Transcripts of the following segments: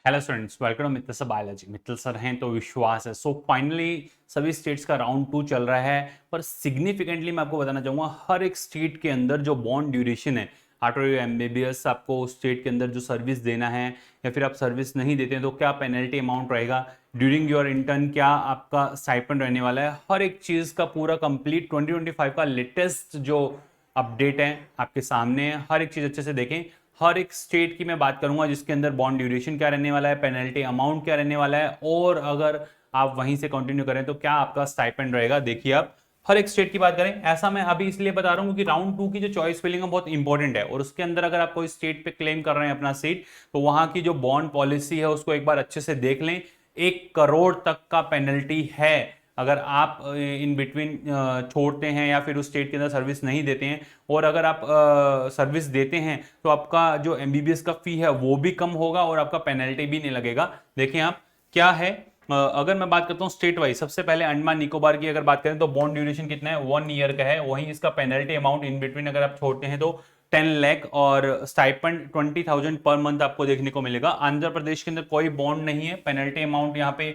Hello students, welcome to Mittal sir biology. Mittal sir हैं तो विश्वास है। सो फाइनली सभी स्टेट्स का राउंड 2 चल रहा है, पर सिग्निफिकेंटली मैं आपको बताना चाहूंगा हर एक स्टेट के अंदर जो बॉन्ड ड्यूरेशन है, आफ्टर यू एमबीबीएस आपको उस स्टेट के अंदर जो सर्विस देना है या फिर आप सर्विस नहीं देते हैं तो क्या पेनल्टी अमाउंट रहेगा, ड्यूरिंग योर इंटर्न क्या आपका स्टाइपेंड रहने वाला है, हर एक चीज़ का पूरा कंप्लीट 2025 का लेटेस्ट जो अपडेट है आपके सामने है। हर एक चीज़ अच्छे से देखें। हर एक स्टेट की मैं बात करूंगा जिसके अंदर बॉन्ड ड्यूरेशन क्या रहने वाला है, पेनल्टी अमाउंट क्या रहने वाला है, और अगर आप वहीं से कंटिन्यू करें तो क्या आपका स्टाइपेंड रहेगा। देखिए, आप हर एक स्टेट की बात करें। ऐसा मैं अभी इसलिए बता रहा हूं क्योंकि राउंड 2 की जो चॉइस फिलिंग है बहुत इंपॉर्टेंट है, और उसके अंदर अगर आप कोई स्टेट पे क्लेम कर रहे हैं अपना सीट, तो वहां की जो बॉन्ड पॉलिसी है उसको एक बार अच्छे से देख लें। 1 करोड़ तक का पेनल्टी है अगर आप इन बिटवीन छोड़ते हैं या फिर उस स्टेट के अंदर सर्विस नहीं देते हैं। और अगर आप सर्विस देते हैं तो आपका जो एमबीबीएस का फी है वो भी कम होगा और आपका पेनल्टी भी नहीं लगेगा। देखें आप क्या है। अगर मैं बात करता हूँ स्टेट वाइज, सबसे पहले अंडमान निकोबार की अगर बात करें तो बॉन्ड ड्यूरेशन कितना है, 1 ईयर का है। वहीं इसका पेनल्टी अमाउंट इन बिटवीन अगर आप छोड़ते हैं तो 10 लाख, और स्टाइपेंड 20,000 पर मंथ आपको देखने को मिलेगा। आंध्र प्रदेश के अंदर कोई बॉन्ड नहीं है, पेनल्टी अमाउंट यहाँ पे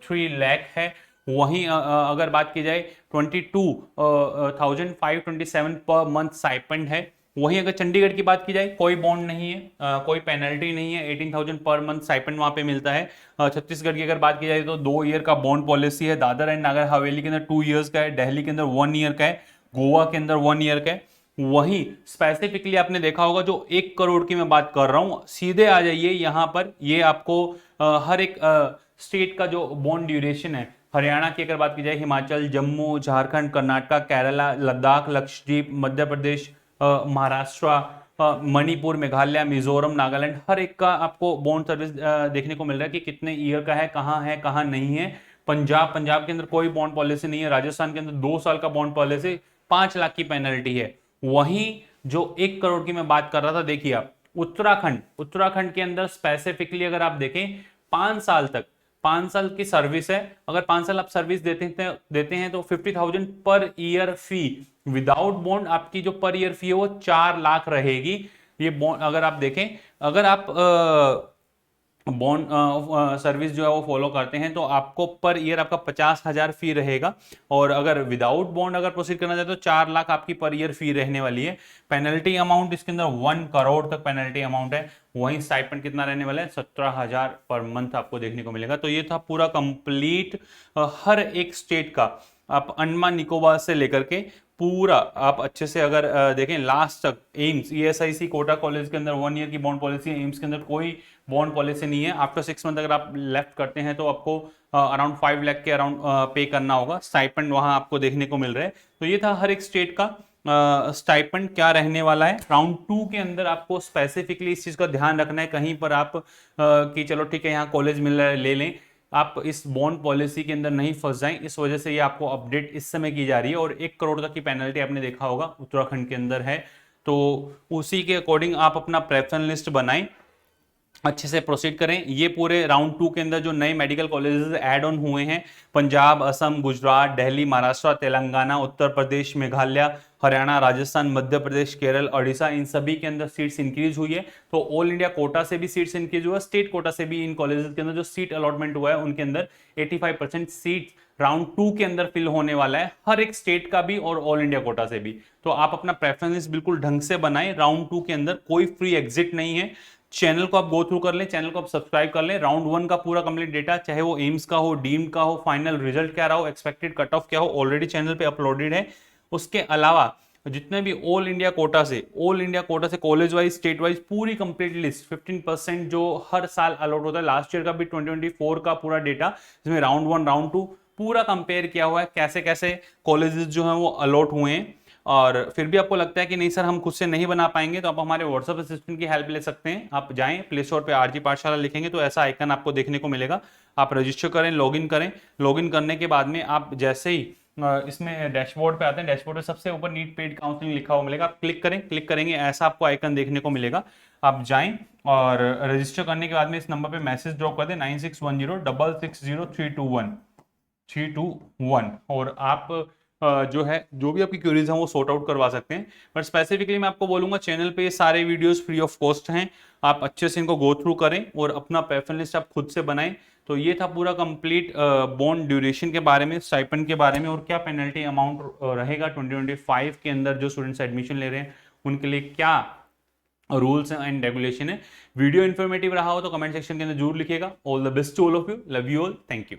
3 लाख है। वहीं अगर बात की जाए 22,527 पर मंथ स्टाइपेंड है। वहीं अगर चंडीगढ़ की बात की जाए कोई बॉन्ड नहीं है, कोई पेनल्टी नहीं है, 18,000 पर मंथ स्टाइपेंड वहां पे मिलता है। छत्तीसगढ़ की अगर बात की जाए तो 2 ईयर का बॉन्ड पॉलिसी है। दादर एंड नागर हवेली के अंदर 2 ईयर्स का है, दिल्ली के अंदर 1 ईयर का है, गोवा के अंदर 1 ईयर का है। वहीं स्पेसिफिकली आपने देखा होगा जो 1 करोड़ की मैं बात कर रहा हूं, सीधे आ जाइए यहां पर। ये आपको हर एक स्टेट का जो बॉन्ड ड्यूरेशन है, हरियाणा की अगर बात की जाए, हिमाचल, जम्मू, झारखंड, कर्नाटक, केरला, लद्दाख, लक्षद्वीप, मध्य प्रदेश, महाराष्ट्र, मणिपुर, मेघालय, मिजोरम, नागालैंड, हर एक का आपको बॉन्ड सर्विस देखने को मिल रहा है कि कितने ईयर का है कहाँ नहीं है। पंजाब के अंदर कोई बॉन्ड पॉलिसी नहीं है। राजस्थान के अंदर 2 साल का बॉन्ड पॉलिसी, 5 लाख की पेनल्टी है। वहीं जो 1 करोड़ की मैं बात कर रहा था, देखिए आप उत्तराखंड के अंदर स्पेसिफिकली अगर आप देखें 5 साल तक, 5 साल की सर्विस है। अगर 5 साल आप सर्विस देते हैं तो 50,000 पर ईयर फी। विदाउट बॉन्ड आपकी जो पर ईयर फी है वो 4 लाख रहेगी। ये बॉन्ड अगर आप देखें, अगर आप बॉन्ड सर्विस जो है वो फॉलो करते हैं तो आपको पर ईयर आपका 50,000 फी रहेगा। और अगर विदाउट बॉन्ड अगर प्रोसीड करना चाहते तो 4 लाख आपकी पर ईयर फी रहने वाली है। पेनल्टी अमाउंट इसके अंदर 1 करोड़ तक पेनल्टी अमाउंट है। वहीं स्टाइपेंड कितना रहने वाला है, 17,000 पर मंथ आपको देखने को मिलेगा। तो ये था पूरा कंप्लीट हर एक स्टेट का। आप अंडमान निकोबार से लेकर के पूरा आप अच्छे से अगर देखें लास्ट तक। एम्स ईएसआईसी कोटा कॉलेज के अंदर 1 ईयर की बॉन्ड पॉलिसी है, एम्स के अंदर कोई बॉन्ड पॉलिसी नहीं है। आफ्टर 6 मंथ अगर आप लेफ्ट करते हैं तो आपको अराउंड 5 लाख के अराउंड पे करना होगा। स्टाइपेंड वहां आपको देखने को मिल रहा है। तो ये था हर एक स्टेट का स्टाइपेंड क्या रहने वाला है। राउंड 2 के अंदर आपको स्पेसिफिकली इस चीज का ध्यान रखना है, कहीं पर आप कि चलो ठीक है यहाँ कॉलेज मिल रहा है ले लें, आप इस बॉन्ड पॉलिसी के अंदर नहीं फंस जाएं। इस वजह से ये आपको अपडेट इस समय की जा रही है। और 1 करोड़ तक की पेनल्टी आपने देखा होगा उत्तराखंड के अंदर है। तो उसी के अकॉर्डिंग आप अपना प्रेफरेंस लिस्ट बनाएं, अच्छे से प्रोसीड करें। ये पूरे राउंड 2 के अंदर जो नए मेडिकल कॉलेजेस ऐड ऑन हुए हैं, पंजाब, असम, गुजरात, दिल्ली, महाराष्ट्र, तेलंगाना, उत्तर प्रदेश, मेघालय, हरियाणा, राजस्थान, मध्य प्रदेश, केरल, ओडिशा, इन सभी के अंदर सीट्स इंक्रीज हुई है। तो ऑल इंडिया कोटा से भी सीट्स इंक्रीज हुआ है, स्टेट कोटा से भी इन कॉलेजेस के अंदर जो सीट अलॉटमेंट हुआ है उनके अंदर 85% सीट राउंड 2 के अंदर फिल होने वाला है, हर एक स्टेट का भी और ऑल इंडिया कोटा से भी। तो आप अपना प्रेफरेंस बिल्कुल ढंग से बनाएं। राउंड 2 के अंदर कोई फ्री एग्जिट नहीं है। चैनल को आप गो थ्रू कर लें, चैनल को आप सब्सक्राइब कर लें। राउंड 1 का पूरा कंप्लीट डेटा, चाहे वो एम्स का हो, डीम्ड का हो, फाइनल रिजल्ट क्या रहा हो, एक्सपेक्टेड कट ऑफ क्या हो, ऑलरेडी चैनल पे अपलोडेड है। उसके अलावा जितने भी ऑल इंडिया कोटा से कॉलेज वाइज, स्टेट वाइज पूरी कंप्लीट लिस्ट, 15% जो हर साल अलॉट होता है। लास्ट ईयर का भी 2024 का पूरा डेटा, जिसमें राउंड 1 राउंड 2 पूरा कंपेयर किया हुआ है, कैसे कैसे कॉलेजेस जो हैं वो अलॉट हुए हैं। और फिर भी आपको लगता है कि नहीं सर हम खुद से नहीं बना पाएंगे, तो आप हमारे व्हाट्सएप असिस्टेंट की हेल्प ले सकते हैं। आप जाएं प्ले स्टोर पे आरजी पाठशाला लिखेंगे तो ऐसा आइकन आपको देखने को मिलेगा। आप रजिस्टर करें, लॉगिन करें। लॉगिन करने के बाद में आप जैसे ही इसमें डैशबोर्ड पे आते हैं, डैशबोर्ड पे सबसे ऊपर नीट पेड काउंसलिंग लिखा हुआ मिलेगा। आप क्लिक करें, क्लिक करेंगे ऐसा आपको आइकन देखने को मिलेगा। आप जाएं और रजिस्टर करने के बाद में इस नंबर पे मैसेज ड्रॉप कर दें, 9610 660 321 321, और आप जो है, जो भी आपकी क्वेरीज हैं वो सॉर्ट आउट करवा सकते हैं। बट स्पेसिफिकली मैं आपको बोलूंगा चैनल पे ये सारे वीडियोस फ्री ऑफ कॉस्ट हैं, आप अच्छे से इनको गो थ्रू करें और अपना प्रेफरेंस लिस्ट आप खुद से बनाएं। तो ये था पूरा कंप्लीट बॉन्ड ड्यूरेशन के बारे में, स्टाइपेंड के बारे में, और क्या पेनल्टी अमाउंट रहेगा 2025 के अंदर जो स्टूडेंट्स एडमिशन ले रहे हैं उनके लिए क्या रूल्स एंड रेगुलेशन है। वीडियो इन्फॉर्मेटिव रहा हो तो कमेंट सेक्शन के अंदर जरूर लिखिएगा। All the best to all of you, love you all, thank you.